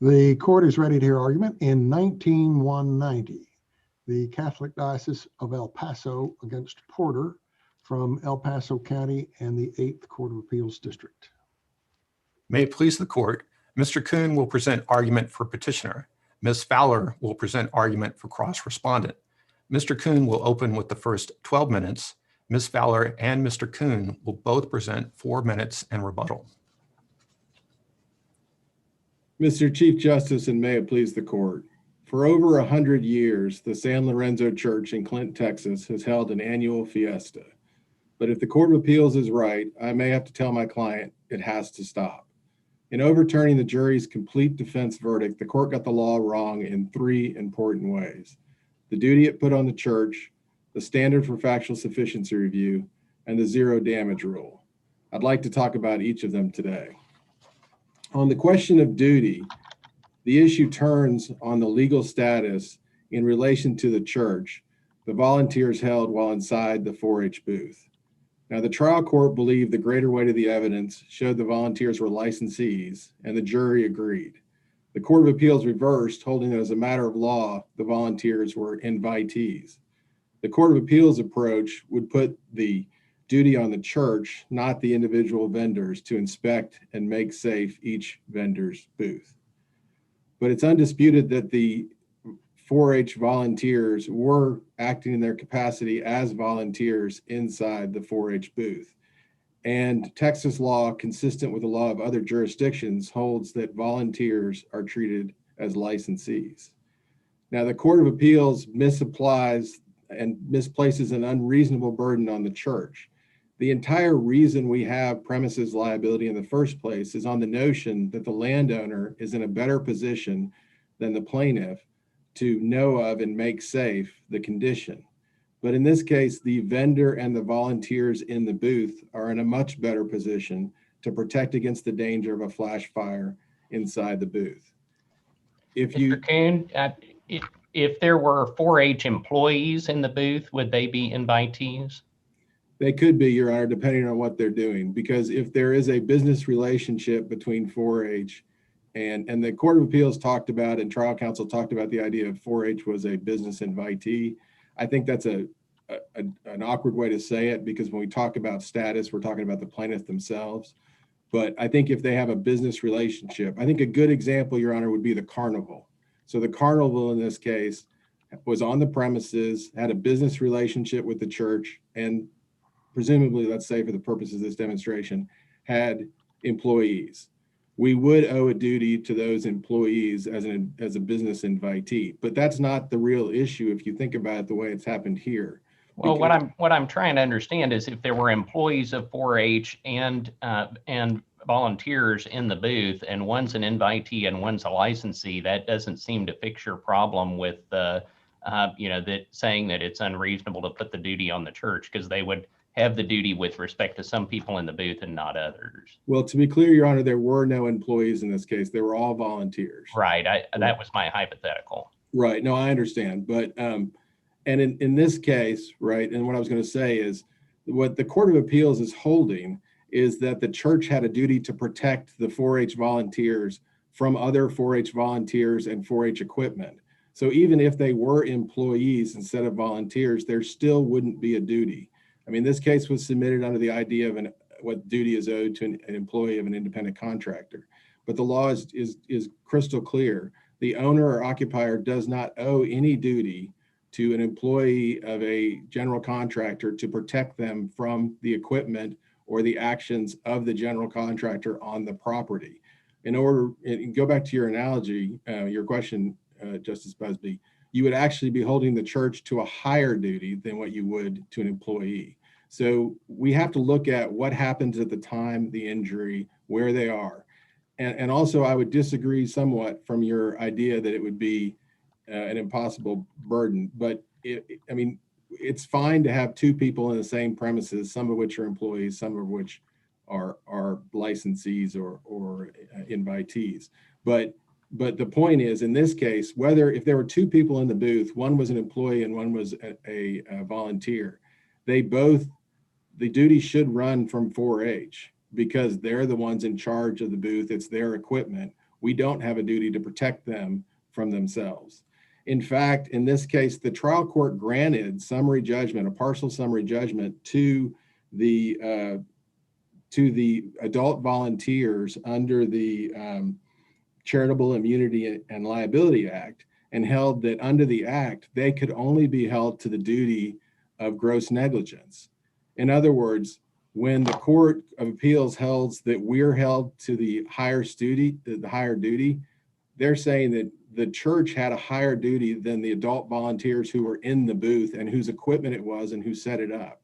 The court is ready to hear argument in 19-190. The Catholic Diocese of El Paso against Porter from El Paso County and the 8th Court of Appeals District. May it please the court, Mr. Kuhn will present argument for petitioner. Ms. Fowler will present argument for cross-respondent. Mr. Kuhn will open with the first 12 minutes. Ms. Fowler and Mr. Kuhn will both present 4 minutes and rebuttal. Mr. Chief Justice, and may it please the court. For over 100 years, the San Lorenzo Church in Clinton, Texas has held an annual fiesta. But if the Court of Appeals is right, I may have to tell my client it has to stop. In overturning the jury's complete defense verdict, the court got the law wrong in 3 important ways: the duty it put on the church, the standard for factual sufficiency review, and the zero damage rule. I'd like to talk about each of them today. On the question of duty, the issue turns on the legal status in relation to the church the volunteers held while inside the 4-H booth. Now, the trial court believed the greater weight of the evidence showed the volunteers were licensees, and the jury agreed. The Court of Appeals reversed, holding that as a matter of law, the volunteers were invitees. The Court of Appeals approach would put the duty on the church, not the individual vendors, to inspect and make safe each vendor's booth. But it's undisputed that the 4-H volunteers were acting in their capacity as volunteers inside the 4-H booth. And Texas law, consistent with the law of other jurisdictions, holds that volunteers are treated as licensees. Now, the Court of Appeals misapplies and misplaces an unreasonable burden on the church. The entire reason we have premises liability in the first place is on the notion that the landowner is in a better position than the plaintiff to know of and make safe the condition. But in this case, the vendor and the volunteers in the booth are in a much better position to protect against the danger of a flash fire inside the booth. Mr. Kuhn, if there were 4-H employees in the booth, would they be invitees? They could be, Your Honor, depending on what they're doing, because if there is a business relationship between 4-H and the Court of Appeals talked about and trial counsel talked about the idea of 4-H was a business invitee. I think that's an awkward way to say it, because when we talk about status, we're talking about the plaintiff themselves. But I think if they have a business relationship, I think a good example, Your Honor, would be the carnival. So the carnival in this case was on the premises, had a business relationship with the church, and presumably, let's say for the purposes of this demonstration, had employees. We would owe a duty to those employees as a business invitee, but that's not the real issue if you think about it the way it's happened here. Well, what I'm trying to understand is if there were employees of 4-H and volunteers in the booth, and one's an invitee and one's a licensee, that doesn't seem to fix your problem with that saying that it's unreasonable to put the duty on the church, because they would have the duty with respect to some people in the booth and not others. Well, to be clear, Your Honor, there were no employees in this case. They were all volunteers. Right. That was my hypothetical. Right. No, I understand. But and in this case, right, and what I was going to say is what the Court of Appeals is holding is that the church had a duty to protect the 4-H volunteers from other 4-H volunteers and 4-H equipment. So even if they were employees instead of volunteers, there still wouldn't be a duty. I mean, this case was submitted under the idea of what duty is owed to an employee of an independent contractor. But the law is crystal clear. The owner or occupier does not owe any duty to an employee of a general contractor to protect them from the equipment or the actions of the general contractor on the property. Go back to your analogy, your question, Justice Busby, you would actually be holding the church to a higher duty than what you would to an employee. So we have to look at what happens at the time, the injury, where they are. And also I would disagree somewhat from your idea that it would be an impossible burden, but it's fine to have 2 people in the same premises, some of which are employees, some of which are licensees or invitees. But the point is, in this case, if there were 2 people in the booth, one was an employee and one was a volunteer, the duty should run from 4-H because they're the ones in charge of the booth. It's their equipment. we don't have a duty to protect them from themselves. In fact, in this case, the trial court granted summary judgment, a partial summary judgment to the adult volunteers under the Charitable Immunity and Liability Act, and held that under the act, they could only be held to the duty of gross negligence. In other words, when the Court of Appeals held that we're held to the higher duty, they're saying that the church had a higher duty than the adult volunteers who were in the booth and whose equipment it was and who set it up.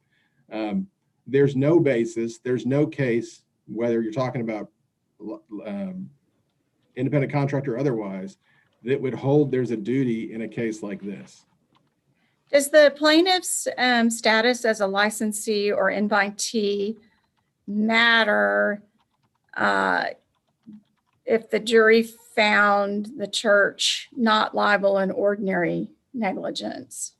There's no basis, there's no case, whether you're talking about independent contractor or otherwise, that would hold there's a duty in a case like this. Does the plaintiff's status as a licensee or invitee matter if the jury found the church not liable in ordinary negligence?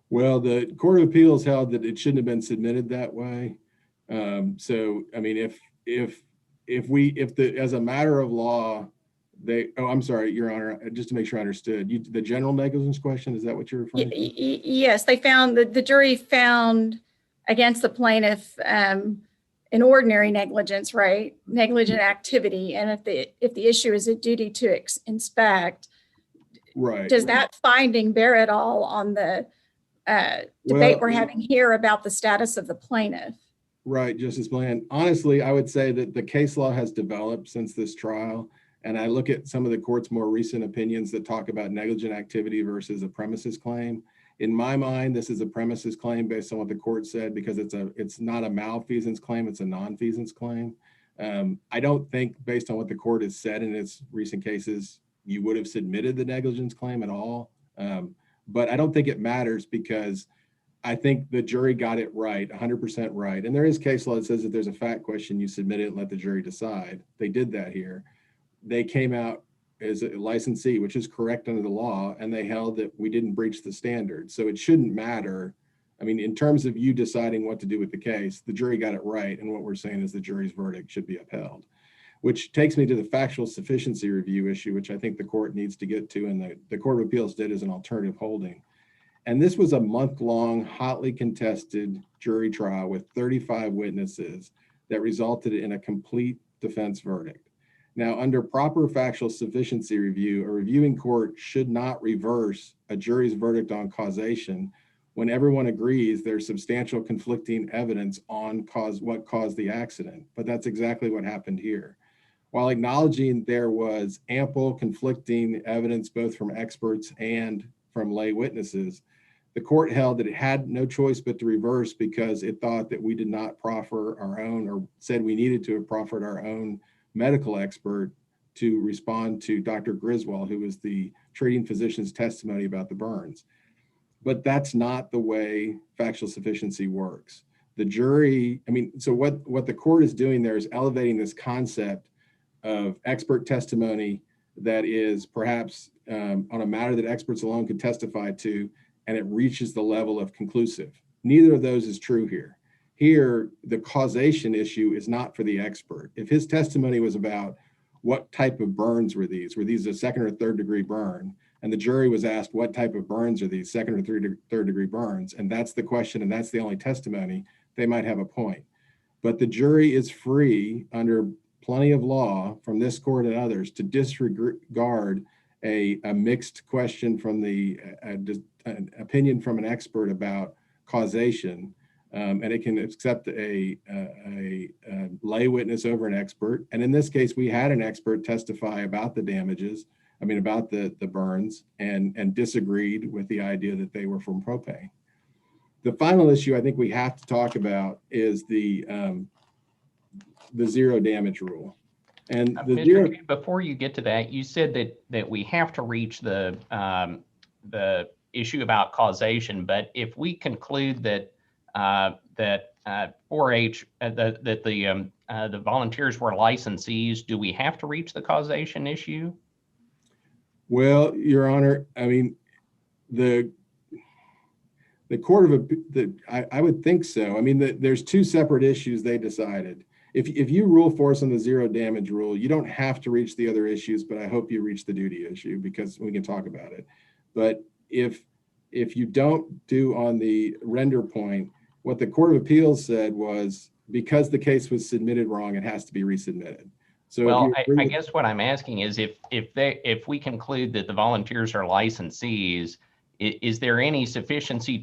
Well, the Court of Appeals held that it shouldn't have been submitted that way. So, I mean, as a matter of law, I'm sorry, Your Honor, just to make sure I understood, the general negligence question, is that what you're referring to? Yes, they found that the jury found against the plaintiff in ordinary negligence, right? Negligent activity. And if the issue is a duty to inspect, right? Does that finding bear at all on the debate we're having here about the status of the plaintiff? Right, Justice Bland. Honestly, I would say that the case law has developed since this trial. And I look at some of the court's more recent opinions that talk about negligent activity versus a premises claim. In my mind, this is a premises claim based on what the court said, because it's not a malfeasance claim, it's a nonfeasance claim. I don't think, based on what the court has said in its recent cases, you would have submitted the negligence claim at all. But I don't think it matters, because I think the jury got it right, 100% right. And there is case law that says if there's a fact question, you submit it and let the jury decide. They did that here. They came out as a licensee, which is correct under the law, and they held that we didn't breach the standard. So it shouldn't matter. I mean, in terms of you deciding what to do with the case, the jury got it right. And what we're saying is the jury's verdict should be upheld, which takes me to the factual sufficiency review issue, which I think the court needs to get to, and the Court of Appeals did as an alternative holding. And this was a month-long, hotly contested jury trial with 35 witnesses that resulted in a complete defense verdict. Now, under proper factual sufficiency review, a reviewing court should not reverse a jury's verdict on causation when everyone agrees there's substantial conflicting evidence on what caused the accident. But that's exactly what happened here. While acknowledging there was ample conflicting evidence, both from experts and from lay witnesses, the court held that it had no choice but to reverse, because it thought that we did not proffer our own, or said we needed to have proffered our own medical expert to respond to Dr. Griswold, who was the treating physician's testimony about the burns. But that's not the way factual sufficiency works. The jury, so what the court is doing there is elevating this concept of expert testimony that is perhaps on a matter that experts alone could testify to, and it reaches the level of conclusive. Neither of those is true here. Here, the causation issue is not for the expert. If his testimony was about what type of burns were these a second or third degree burn, and the jury was asked what type of burns are these, second or third degree burns, and that's the question and that's the only testimony, they might have a point. But the jury is free under plenty of law from this court and others to disregard a mixed question from an opinion from an expert about causation. And it can accept a lay witness over an expert. And in this case, we had an expert testify about the damages, about the burns, and disagreed with the idea that they were from propane. The final issue I think we have to talk about is the zero damage rule. And before you get to that, you said that we have to reach the issue about causation, but if we conclude that 4-H, that the volunteers were licensees, do we have to reach the causation issue? Well, Your Honor, the Court of I would think so. There's two separate issues they decided. if you rule for us on the zero damage rule, you don't have to reach the other issues, but I hope you reach the duty issue because we can talk about it. But if you don't do on the render point, what the Court of Appeals said was because the case was submitted wrong, it has to be resubmitted. So Well, if you I guess what I'm asking is if we conclude that the volunteers are licensees, is there any sufficiency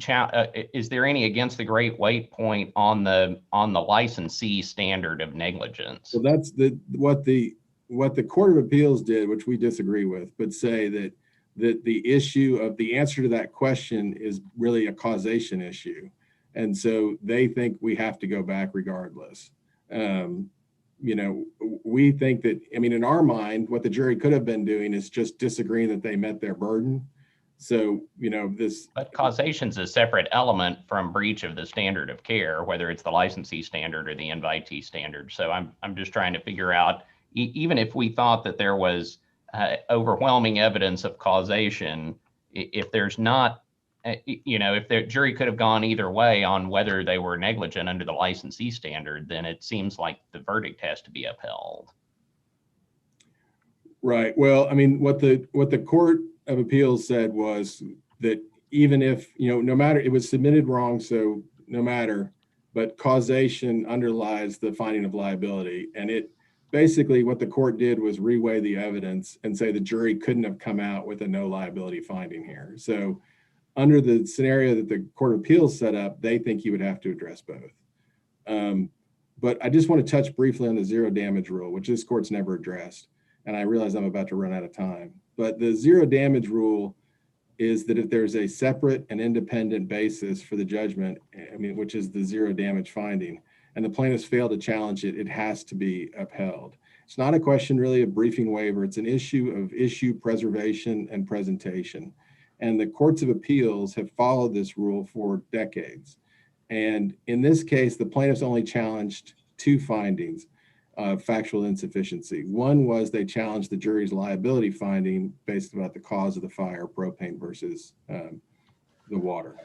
is there any against the great weight point on the licensee standard of negligence? Well, that's what the Court of Appeals did, which we disagree with, but say that the issue of the answer to that question is really a causation issue. And so they think we have to go back regardless. You know, we think that, I mean, in our mind, what the jury could have been doing is just disagreeing that they met their burden. So, you know, But causation is a separate element from breach of the standard of care, whether it's the licensee standard or the invitee standard. So I'm just trying to figure out, even if we thought that there was overwhelming evidence of causation, if there's not, you know, if the jury could have gone either way on whether they were negligent under the licensee standard, then it seems like the verdict has to be upheld. Right. Well, I mean, what the Court of Appeals said was that even if, you know, no matter, it was submitted wrong, so no matter, but causation underlies the finding of liability. And it basically, what the court did was reweigh the evidence and say the jury couldn't have come out with a no liability finding here. So under the scenario that the Court of Appeals set up, they think you would have to address both. But I just want to touch briefly on the zero damage rule, which this court's never addressed. And I realize I'm about to run out of time. But the zero damage rule is that if there's a separate and independent basis for the judgment, I mean, which is the zero damage finding, and the plaintiffs fail to challenge it, it has to be upheld. It's not a question really of briefing waiver. It's an issue of issue preservation and presentation. And the courts of appeals have followed this rule for decades. And in this case, the plaintiffs only challenged two findings of factual insufficiency. One was they challenged the jury's liability finding based about the cause of the fire, propane versus the water.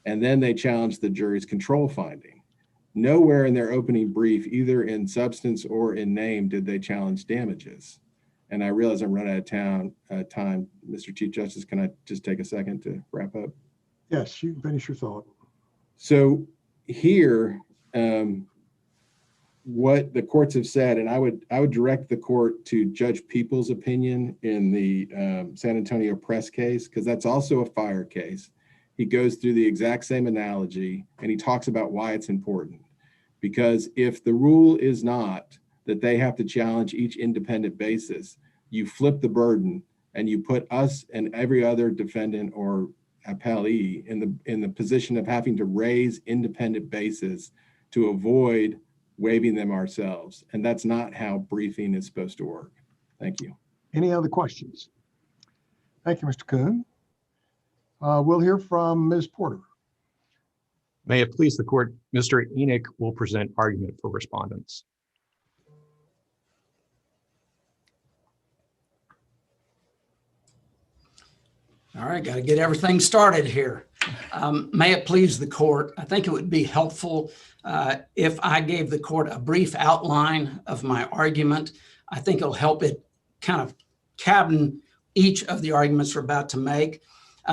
And then they challenged the jury's control finding. Nowhere in their opening brief, either in substance or in name, did they challenge damages. And I realize I'm running out of time. Mr. Chief Justice, can I just take a second to wrap up? Yes, you can finish your thought. So here, what the courts have said, and I would direct the court to Judge Peoples' opinion in the San Antonio Press case, because that's also a fire case. He goes through the exact same analogy, and he talks about why it's important. Because if the rule is not that they have to challenge each independent basis, you flip the burden and you put us and every other defendant or appellee in the position of having to raise independent basis to avoid waiving them ourselves. And that's not how briefing is supposed to work. Thank you. Any other questions? Thank you, Mr. Kuhn. We'll hear from Ms. Porter. May it please the court, Mr. Enoch will present argument for respondents. All right, got to get everything started here. May it please the court, I think it would be helpful if I gave the court a brief outline of my argument. I think it'll help it kind of cabin each of the arguments we're about to make.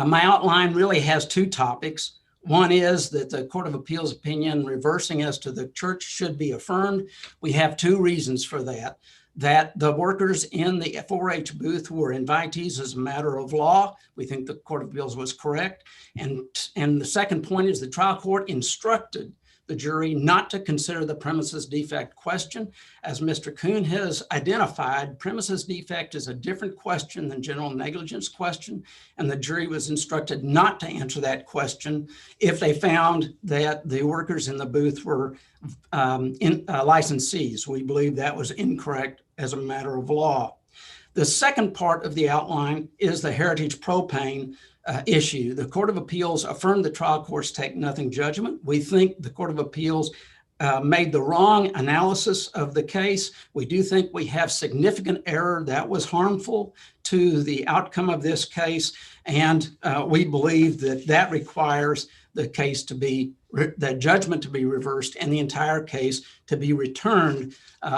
My outline really has two topics. One is that the Court of Appeals opinion reversing as to the church should be affirmed. We have two reasons for that. That the workers in the 4-H booth were invitees as a matter of law. We think the Court of Appeals was correct. And the second point is the trial court instructed the jury not to consider the premises defect question. As Mr. Kuhn has identified, premises defect is a different question than general negligence question, and the jury was instructed not to answer that question if they found that the workers in the booth were licensees. We believe that was incorrect as a matter of law. The second part of the outline is the heritage propane issue. The Court of Appeals affirmed the trial court's take nothing judgment. We think the Court of Appeals made the wrong analysis of the case. We do think we have significant error that was harmful to the outcome of this case. And we believe that that requires the case to be the judgment to be reversed and the entire case to be returned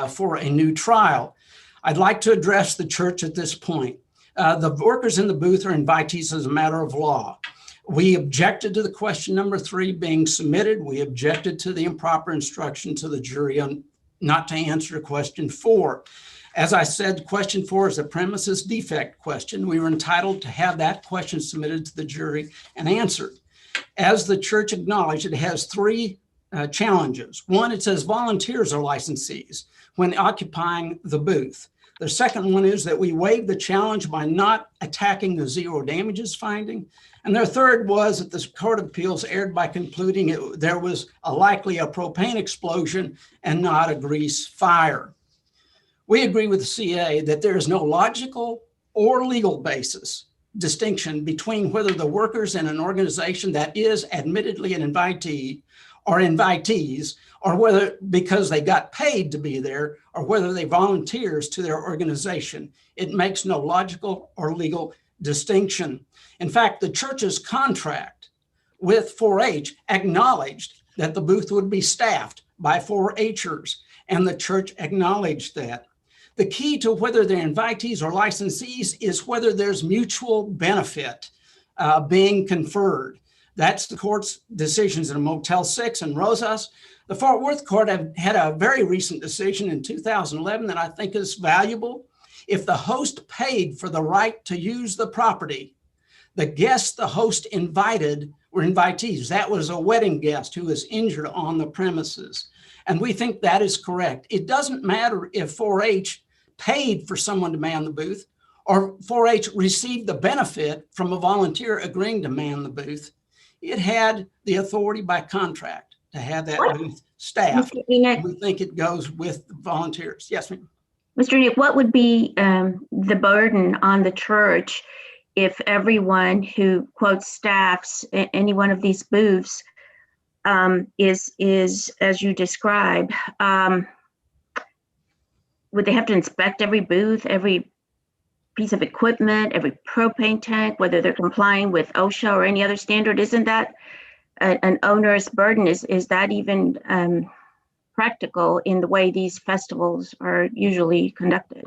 for a new trial. I'd like to address the church at this point. The workers in the booth are invitees as a matter of law. We objected to the question number 3 being submitted. We objected to the improper instruction to the jury on not to answer question 4. As I said, question 4 is a premises defect question. We were entitled to have that question submitted to the jury and answered. As the church acknowledged, it has 3 challenges. One, it says volunteers are licensees when occupying the booth. The second one is that we waived the challenge by not attacking the 0 damages finding. And their third was that the Court of Appeals erred by concluding there was likely a propane explosion and not a grease fire. We agree with the CA that there is no logical or legal basis distinction between whether the workers in an organization that is admittedly an invitee or invitees, or whether because they got paid to be there, or whether they volunteers to their organization. It makes no logical or legal distinction. In fact, the church's contract with 4-H acknowledged that the booth would be staffed by 4-Hers, and the church acknowledged that. The key to whether they're invitees or licensees is whether there's mutual benefit being conferred. That's the court's decisions in Motel 6 and Rosas. The Fort Worth court had a very recent decision in 2011 that I think is valuable. If the host paid for the right to use the property, the guests the host invited were invitees. That was a wedding guest who was injured on the premises. And we think that is correct. It doesn't matter if 4-H paid for someone to man the booth or 4-H received the benefit from a volunteer agreeing to man the booth. It had the authority by contract to have that booth staffed. We think it goes with the volunteers. Yes, ma'am. Mr. Nick, what would be the burden on the church if everyone who, quote, staffs any one of these booths is as you describe? Would they have to inspect every booth, every piece of equipment, every propane tank, whether they're complying with OSHA or any other standard? Isn't that an onerous burden? Is that even practical in the way these festivals are usually conducted?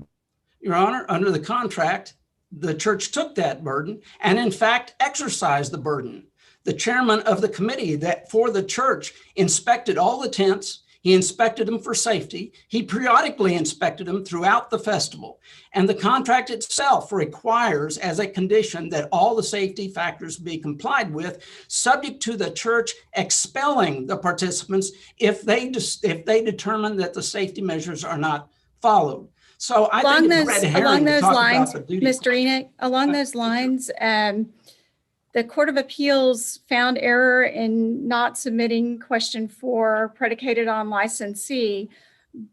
Your Honor, under the contract, the church took that burden and in fact exercised the burden. The chairman of the committee that for the church inspected all the tents. He inspected them for safety. He periodically inspected them throughout the festival. And the contract itself requires as a condition that all the safety factors be complied with, subject to the church expelling the participants if they determine that the safety measures are not followed. So I think it's red herring to talk about the duty. Mr. Enoch, along those lines, the Court of Appeals found error in not submitting question 4 predicated on licensee,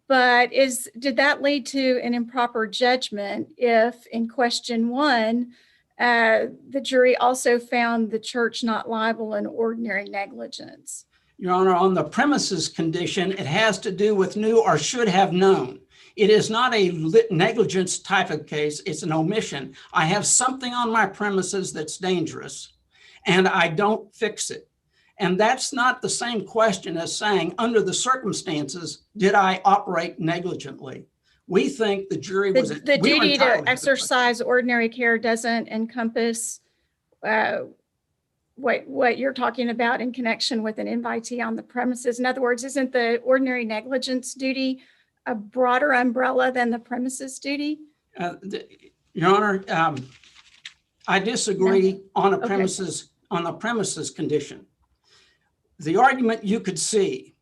but did that lead to an improper judgment if in question 1, the jury also found the church not liable in ordinary negligence? Your Honor, on the premises condition, it has to do with knew or should have known. It is not a negligence type of case. It's an omission. I have something on my premises that's dangerous and I don't fix it. And that's not the same question as saying, under the circumstances, did I operate negligently? We think the jury was... The duty to exercise ordinary care doesn't encompass what you're talking about in connection with an invitee on the premises. In other words, isn't the ordinary negligence duty a broader umbrella than the premises duty? Your Honor, I disagree on a premises condition. The argument you could see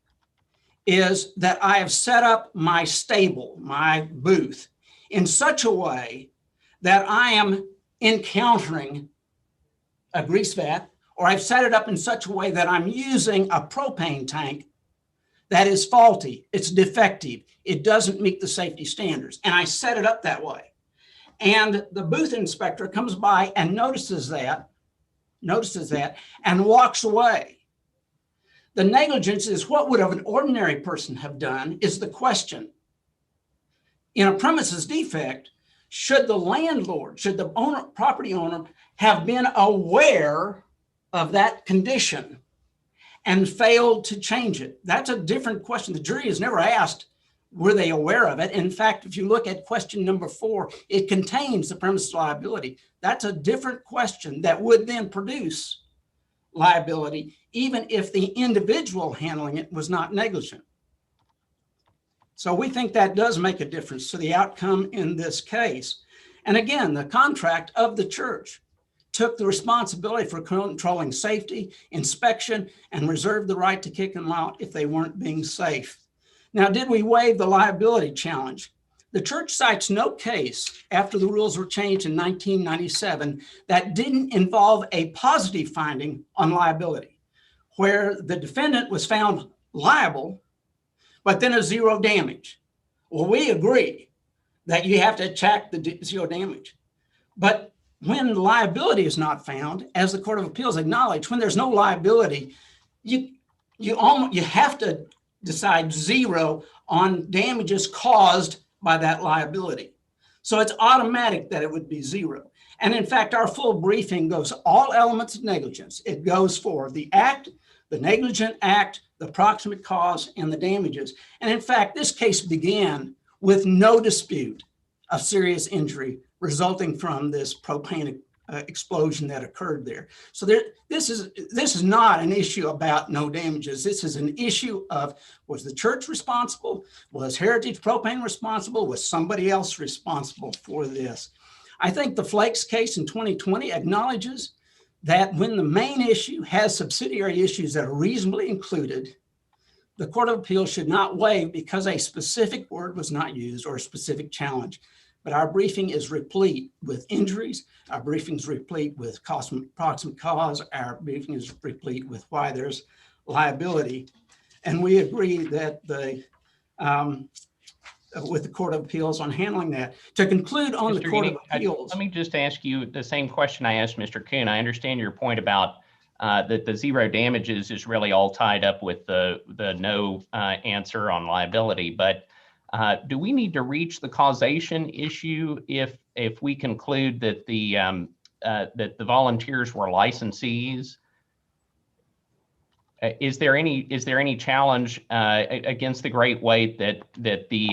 is that I have set up my stable, my booth, in such a way that I am encountering a grease vat, or I've set it up in such a way that I'm using a propane tank that is faulty, it's defective, it doesn't meet the safety standards, and I set it up that way. And the booth inspector comes by and notices that and walks away. The negligence is what would an ordinary person have done is the question. In a premises defect, should the landlord, should the property owner have been aware of that condition and failed to change it. That's a different question. The jury is never asked, were they aware of it? In fact, if you look at question number 4, it contains the premises liability. That's a different question that would then produce liability, even if the individual handling it was not negligent. So we think that does make a difference to the outcome in this case. And again, the contract of the church took the responsibility for controlling safety, inspection, and reserved the right to kick them out if they weren't being safe. Now, did we waive the liability challenge? The church cites no case after the rules were changed in 1997 that didn't involve a positive finding on liability, where the defendant was found liable, but then a zero damage. Well, we agree that you have to check the zero damage. But when liability is not found, as the Court of Appeals acknowledged, when there's no liability, you have to decide zero on damages caused by that liability. So it's automatic that it would be zero. And in fact, our full briefing goes all elements of negligence. It goes for the act, the negligent act, the proximate cause, and the damages. And in fact, this case began with no dispute of serious injury resulting from this propane explosion that occurred there. So this is not an issue about no damages. This is an issue of, was the church responsible? Was Heritage Propane responsible? Was somebody else responsible for this? I think the Flakes case in 2020 acknowledges that when the main issue has subsidiary issues that are reasonably included, the Court of Appeals should not waive because a specific word was not used or a specific challenge. But our briefing is replete with injuries. Our briefing is replete with proximate cause. Our briefing is replete with why there's liability. And we agree that with the Court of Appeals on handling that. To conclude on the Court of Appeals. Let me just ask you the same question I asked Mr. Kuhn. I understand your point about that the zero damages is really all tied up with the no answer on liability, but do we need to reach the causation issue if we conclude that the volunteers were licensees? Is there any challenge against the great weight that the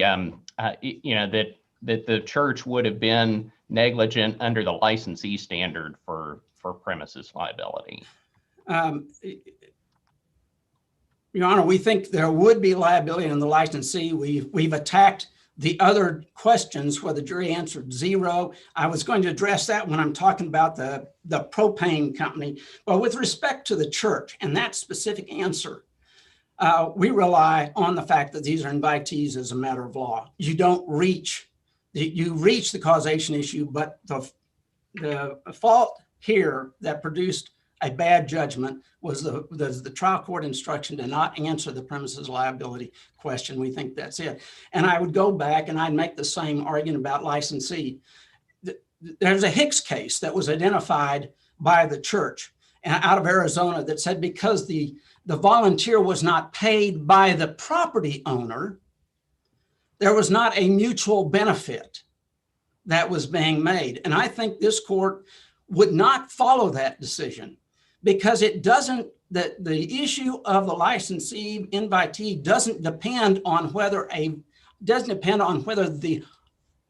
church would have been negligent under the licensee standard for premises liability? Your Honor, we think there would be liability in the licensee. We've attacked the other questions where the jury answered zero. I was going to address that when I'm talking about the propane company. But with respect to the church and that specific answer, we rely on the fact that these are invitees as a matter of law. You reach the causation issue, but the fault here that produced a bad judgment was the trial court instruction to not answer the premises liability question. We think that's it. And I would go back and I'd make the same argument about licensee. There's a Hicks case that was identified by the church out of Arizona that said because the volunteer was not paid by the property owner, there was not a mutual benefit that was being made. And I think this court would not follow that decision because it doesn't, the issue of the licensee invitee doesn't depend on whether the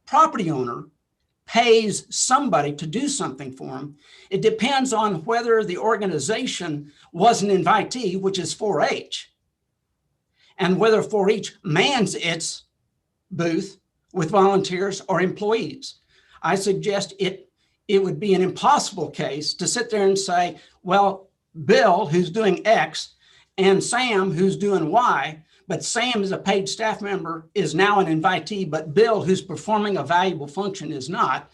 property owner pays somebody to do something for them. It depends on whether the organization was an invitee, which is 4-H, and whether 4-H mans its booth with volunteers or employees. I suggest it would be an impossible case to sit there and say, well, Bill, who's doing X, and Sam, who's doing Y, but Sam is a paid staff member, is now an invitee, but Bill, who's performing a valuable function, is not,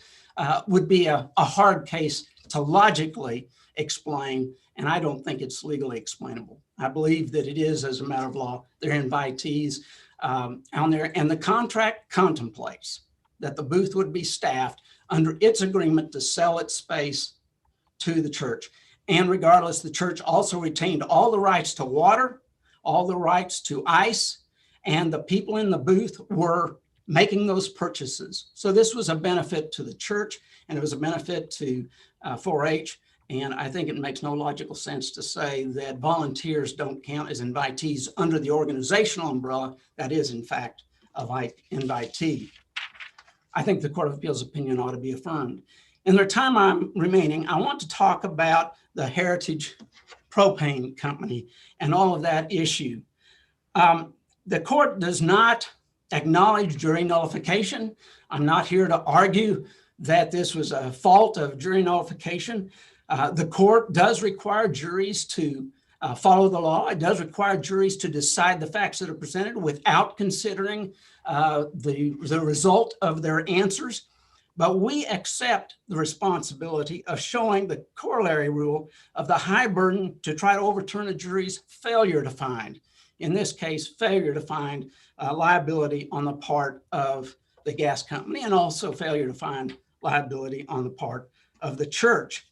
would be a hard case to logically explain, and I don't think it's legally explainable. I believe that it is, as a matter of law, they're invitees on there, and the contract contemplates that the booth would be staffed under its agreement to sell its space to the church. And regardless, the church also retained all the rights to water, all the rights to ice, and the people in the booth were making those purchases. So this was a benefit to the church, and it was a benefit to 4-H. And I think it makes no logical sense to say that volunteers don't count as invitees under the organizational umbrella that is, in fact, a invitee. I think the Court of Appeals opinion ought to be affirmed. In the time I'm remaining, I want to talk about the Heritage Propane Company and all of that issue. The court does not acknowledge jury nullification. I'm not here to argue that this was a fault of jury nullification. The court does require juries to follow the law. It does require juries to decide the facts that are presented without considering the result of their answers. But we accept the responsibility of showing the corollary rule of the high burden to try to overturn a jury's failure to find, in this case, failure to find liability on the part of the gas company, and also failure to find liability on the part of the church.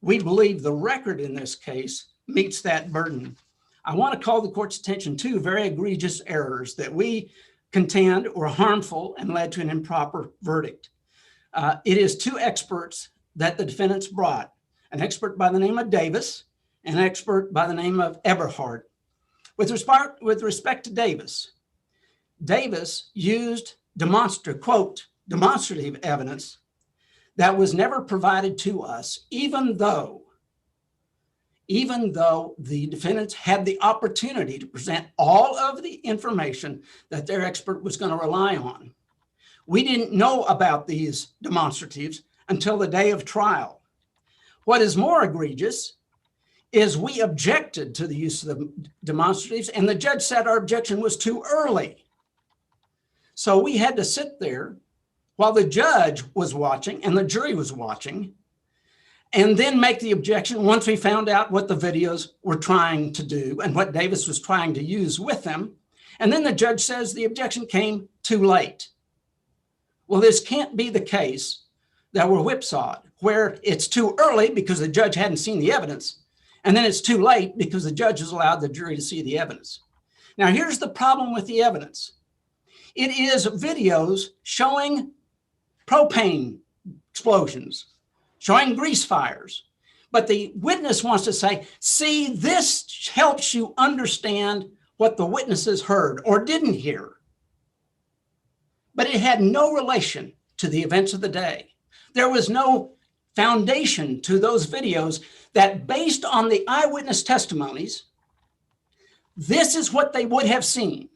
We believe the record in this case meets that burden. I want to call the court's attention to very egregious errors that we contend were harmful and led to an improper verdict. It is two experts that the defendants brought, an expert by the name of Davis and an expert by the name of Eberhard. With respect to Davis, Davis used demonstrative evidence that was never provided to us, even though the defendants had the opportunity to present all of the information that their expert was going to rely on. We didn't know about these demonstratives until the day of trial. What is more egregious is we objected to the use of the demonstratives, and the judge said our objection was too early. So we had to sit there while the judge was watching and the jury was watching, and then make the objection once we found out what the videos were trying to do and what Davis was trying to use with them. And then the judge says the objection came too late. Well, this can't be the case that we're whipsawed, where it's too early because the judge hadn't seen the evidence, and then it's too late because the judge has allowed the jury to see the evidence. Now, here's the problem with the evidence. It is videos showing propane explosions, showing grease fires. But the witness wants to say, see, this helps you understand what the witnesses heard or didn't hear. But it had no relation to the events of the day. There was no foundation to those videos that, based on the eyewitness testimonies, this is what they would have seen,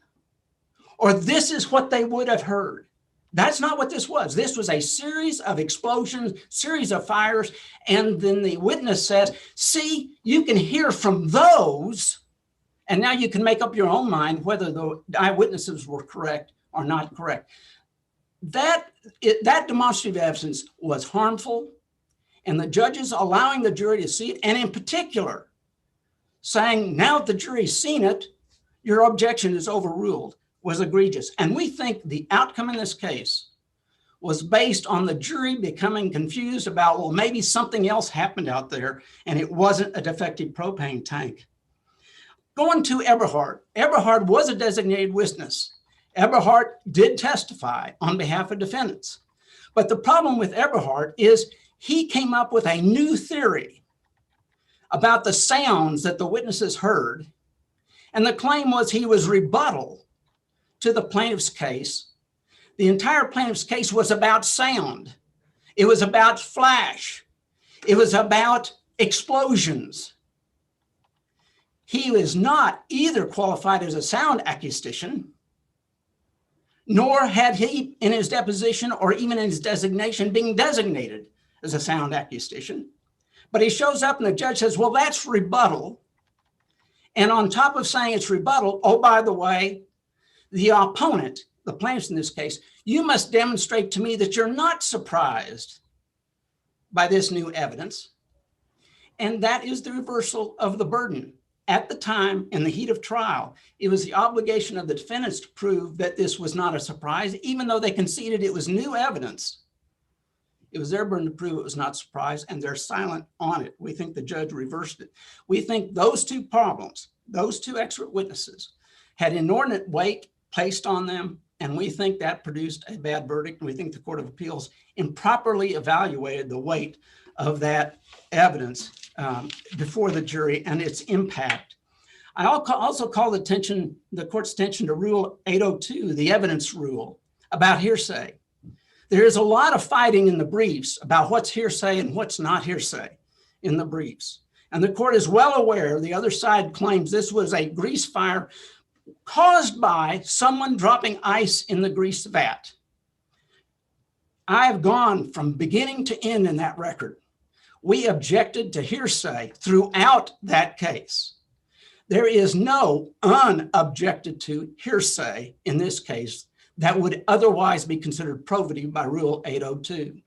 or this is what they would have heard. That's not what this was. This was a series of explosions, series of fires, and then the witness says, see, you can hear from those, and now you can make up your own mind whether the eyewitnesses were correct or not correct. That demonstrative evidence was harmful, and the judges allowing the jury to see it, and in particular, saying, now that the jury's seen it, your objection is overruled, was egregious. And we think the outcome in this case was based on the jury becoming confused about, well, maybe something else happened out there and it wasn't a defective propane tank. Going to Eberhard. Eberhard was a designated witness. Eberhard did testify on behalf of defendants. But the problem with Eberhard is he came up with a new theory about the sounds that the witnesses heard. And the claim was he was rebuttal to the plaintiff's case. The entire plaintiff's case was about sound. It was about flash. It was about explosions. He was not either qualified as a sound acoustician, nor had he in his deposition or even in his designation being designated as a sound acoustician. But he shows up and the judge says, well, that's rebuttal. And on top of saying it's rebuttal, oh, by the way, the opponent, the plaintiff in this case, you must demonstrate to me that you're not surprised by this new evidence. And that is the reversal of the burden. At the time, in the heat of trial, it was the obligation of the defendants to prove that this was not a surprise, even though they conceded it was new evidence. It was their burden to prove it was not a surprise, and they're silent on it. We think the judge reversed it. We think those two problems, those two expert witnesses, had inordinate weight placed on them and we think that produced a bad verdict. We think the Court of Appeals improperly evaluated the weight of that evidence before the jury and its impact. I also call the court's attention to Rule 802, the evidence rule about hearsay. There is a lot of fighting in the briefs about what's hearsay and what's not hearsay in the briefs. And the court is well aware the other side claims this was a grease fire caused by someone dropping ice in the grease vat. I have gone from beginning to end in that record. We objected to hearsay throughout that case. There is no unobjected to hearsay in this case that would otherwise be considered probative by Rule 802.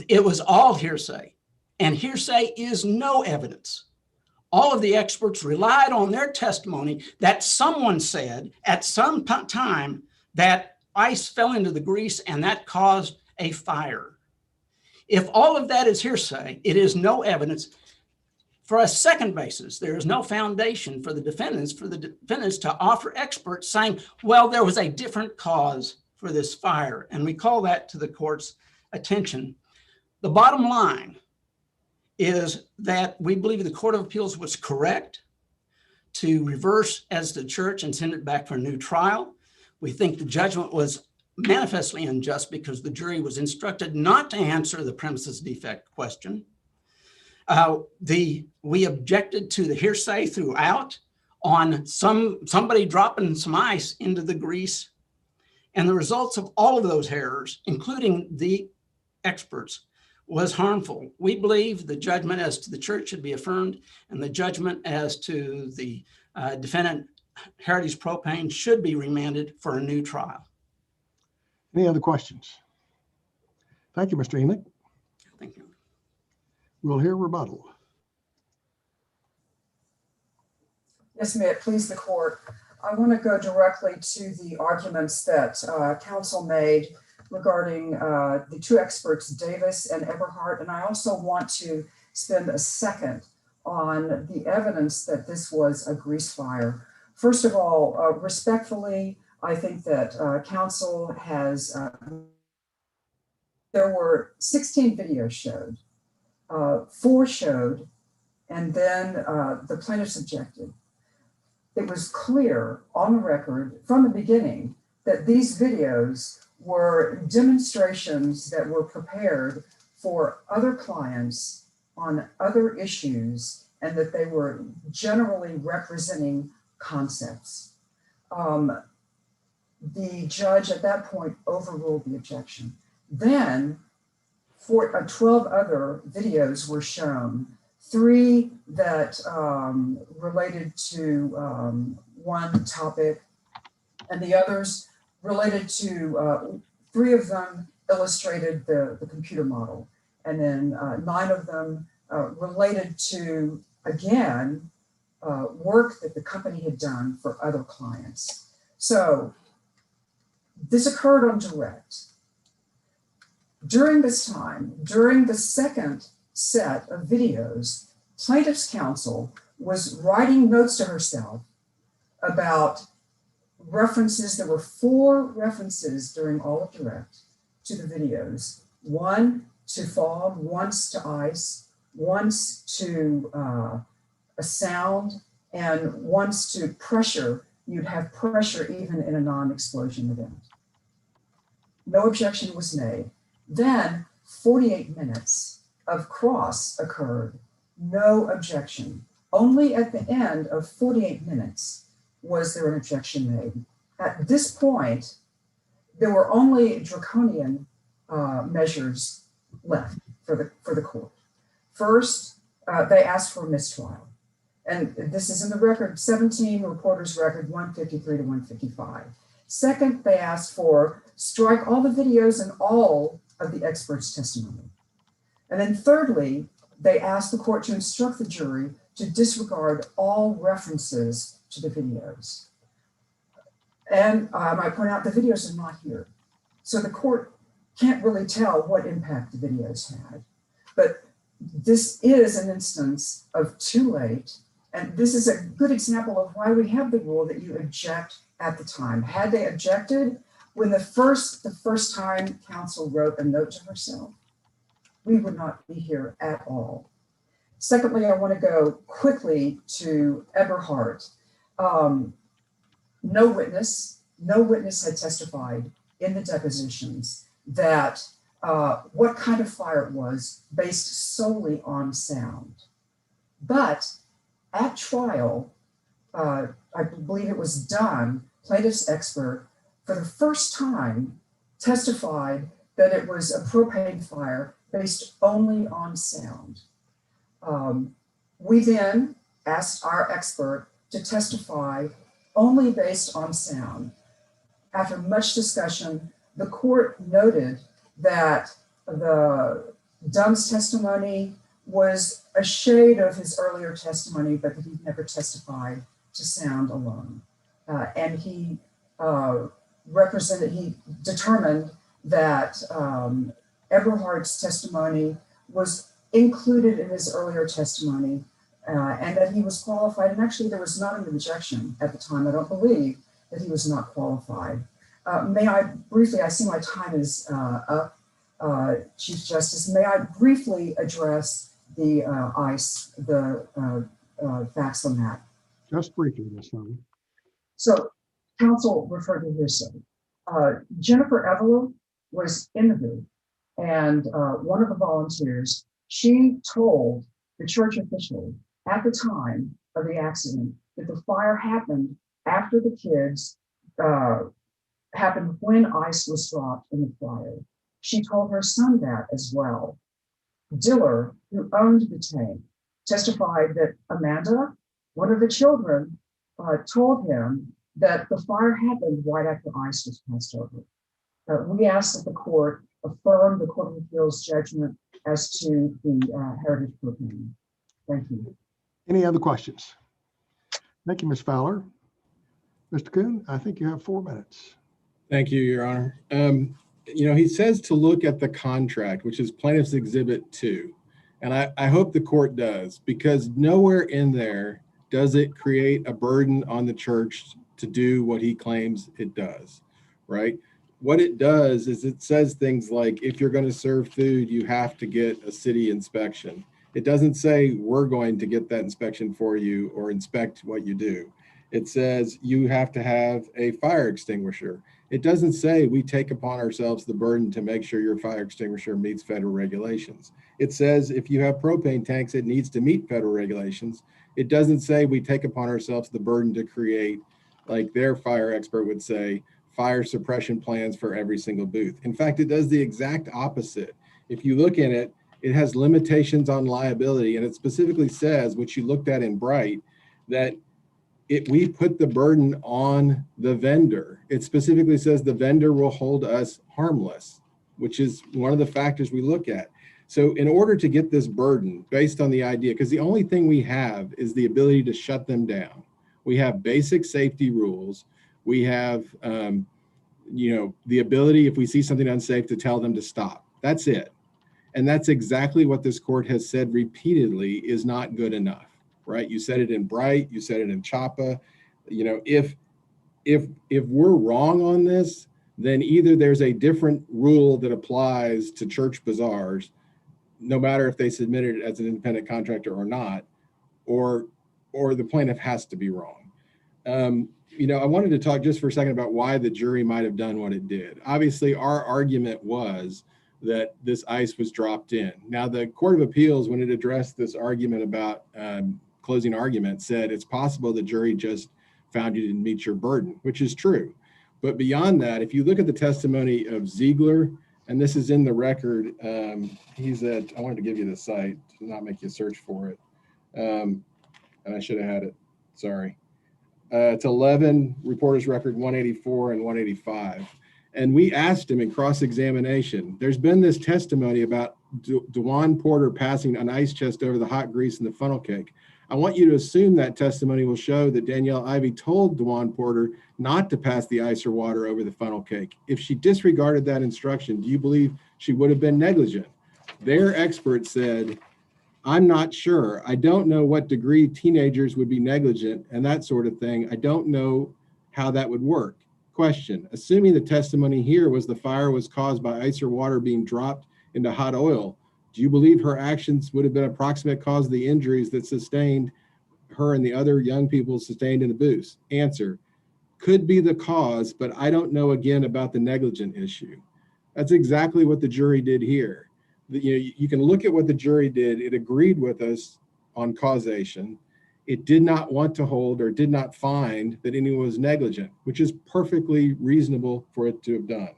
It was all hearsay, and hearsay is no evidence. All of the experts relied on their testimony that someone said at some time that ice fell into the grease and that caused a fire. If all of that is hearsay, it is no evidence. For a second basis, there is no foundation for the defendants to offer experts saying, well, there was a different cause for this fire. And we call that to the court's attention. The bottom line is that we believe the Court of Appeals was correct to reverse as the church and send it back for a new trial. We think the judgment was manifestly unjust because the jury was instructed not to answer the premises defect question. We objected to the hearsay throughout on somebody dropping some ice into the grease. And the results of all of those errors, including the experts, was harmful. We believe the judgment as to the church should be affirmed, and the judgment as to the defendant, Heritage Propane, should be remanded for a new trial. Any other questions? Thank you, Mr. Enoch. Thank you. We'll hear rebuttal. Yes, may it please the court. I want to go directly to the arguments that counsel made regarding the two experts, Davis and Eberhardt. And I also want to spend a second on the evidence that this was a grease fire. First of all, respectfully, I think that counsel has, there were 16 videos showed, 4 showed, and then the plaintiffs objected. It was clear on the record from the beginning that these videos were demonstrations that were prepared for other clients on other issues, and that they were generally representing concepts. The judge at that point overruled the objection. Then 12 other videos were shown, 3 that related to one topic, and the others related to 3 of them illustrated the computer model, and then 9 of them related to, again, work that the company had done for other clients. So this occurred on direct. During this time, during the second set of videos, plaintiff's counsel was writing notes to herself about references. There were 4 references during all of direct to the videos. 1 to fog, once to ice, once to a sound, and once to pressure. You'd have pressure even in a non-explosion event. No objection was made. Then 48 minutes of cross occurred. No objection. Only at the end of 48 minutes was there an objection made. At this point, there were only draconian measures left for the court. First, they asked for a mistrial. And this is in the record, 17 reporters record 153 to 155. Second, they asked for strike all the videos and all of the experts' testimony. And then thirdly, they asked the court to instruct the jury to disregard all references to the videos. And I might point out the videos are not here. So the court can't really tell what impact the videos had. But this is an instance of too late. And this is a good example of why we have the rule that you object at the time. Had they objected, When the first time counsel wrote a note to herself, we would not be here at all. Secondly, I want to go quickly to Eberhard. No witness had testified in the depositions that what kind of fire it was based solely on sound. But at trial, I believe it was done, plaintiff's expert, for the first time, testified that it was a propane fire based only on sound. We then asked our expert to testify only based on sound. After much discussion, the court noted that the Dunn's testimony was a shade of his earlier testimony, but that he never testified to sound alone. And he determined that Eberhard's testimony was included in his earlier testimony, and that he was qualified. And actually, there was not an objection at the time. I don't believe that he was not qualified. May I briefly, I see my time is up, Chief Justice, may I briefly address the ICE, the facts on that? Just briefly, Ms. Sullivan. So, counsel referred to hearsay. Jennifer Evelyn was in the booth, and one of the volunteers, she told the church official at the time of the accident that the fire happened after the kids happened when ice was dropped in the fire. She told her son that as well. Diller, who owned the tank, testified that Amanda, one of the children, told him that the fire happened right after ice was passed over. We ask that the court affirm the Court of Appeals judgment as to the heritage propane. Thank you. Any other questions? Thank you, Ms. Fowler. Mr. Kuhn, I think you have 4 minutes. Thank you, Your Honor. He says to look at the contract, which is Plaintiff's Exhibit 2. And I hope the court does, because nowhere in there does it create a burden on the church to do what he claims it does, right? What it does is it says things like, if you're going to serve food, you have to get a city inspection. It doesn't say we're going to get that inspection for you or inspect what you do. It says you have to have a fire extinguisher. It doesn't say we take upon ourselves the burden to make sure your fire extinguisher meets federal regulations. It says if you have propane tanks, it needs to meet federal regulations. It doesn't say we take upon ourselves the burden to create, like their fire expert would say, fire suppression plans for every single booth. In fact, it does the exact opposite. If you look at it, it has limitations on liability, and it specifically says, which you looked at in Bright, that we put the burden on the vendor. It specifically says the vendor will hold us harmless, which is one of the factors we look at. So in order to get this burden based on the idea, because the only thing we have is the ability to shut them down. We have basic safety rules. We have, the ability, if we see something unsafe, to tell them to stop. That's it. And that's exactly what this court has said repeatedly is not good enough, right? You said it in Bright, you said it in Chapa. If we're wrong on this, then either there's a different rule that applies to church bazaars, no matter if they submitted it as an independent contractor or not, or the plaintiff has to be wrong. I wanted to talk just for a second about why the jury might have done what it did. Obviously, our argument was that this ice was dropped in. Now, the Court of Appeals, when it addressed this argument about closing argument, said it's possible the jury just found you didn't meet your burden, which is true. But beyond that, if you look at the testimony of Ziegler, and this is in the record, he's at, I wanted to give you the site to not make you search for it. And I should have had it, sorry. It's 11 Reporters Record 184 and 185. And we asked him in cross-examination, there's been this testimony about DeJuan Porter passing an ice chest over the hot grease in the funnel cake. I want you to assume that testimony will show that Danielle Ivey told DeJuan Porter not to pass the ice or water over the funnel cake. If she disregarded that instruction, do you believe she would have been negligent? Their expert said, I'm not sure. I don't know what degree teenagers would be negligent and that sort of thing. I don't know how that would work. Question, assuming the testimony here was the fire was caused by ice or water being dropped into hot oil, do you believe her actions would have been approximate cause of the injuries that sustained her and the other young people sustained in the booth? Answer, could be the cause, but I don't know again about the negligent issue. That's exactly what the jury did here. You can look at what the jury did. It agreed with us on causation. It did not want to hold or did not find that anyone was negligent, which is perfectly reasonable for it to have done.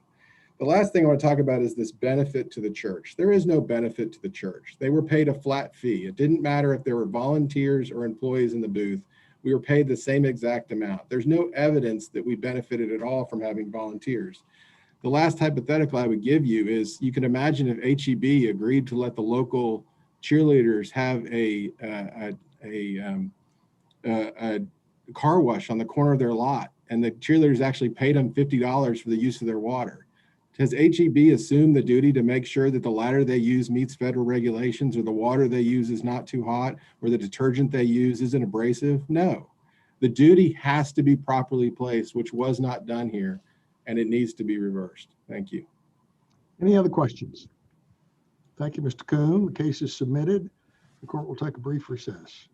The last thing I want to talk about is this benefit to the church. There is no benefit to the church. They were paid a flat fee. It didn't matter if there were volunteers or employees in the booth. We were paid the same exact amount. There's no evidence that we benefited at all from having volunteers. The last hypothetical I would give you is you can imagine if HEB agreed to let the local cheerleaders have a car wash on the corner of their lot, and the cheerleaders actually paid them $50 for the use of their water. Has HEB assumed the duty to make sure that the ladder they use meets federal regulations, or the water they use is not too hot, or the detergent they use isn't abrasive? No. The duty has to be properly placed, which was not done here, and it needs to be reversed. Thank you. Any other questions? Thank you, Mr. Kuhn. The case is submitted. The court will take a brief recess.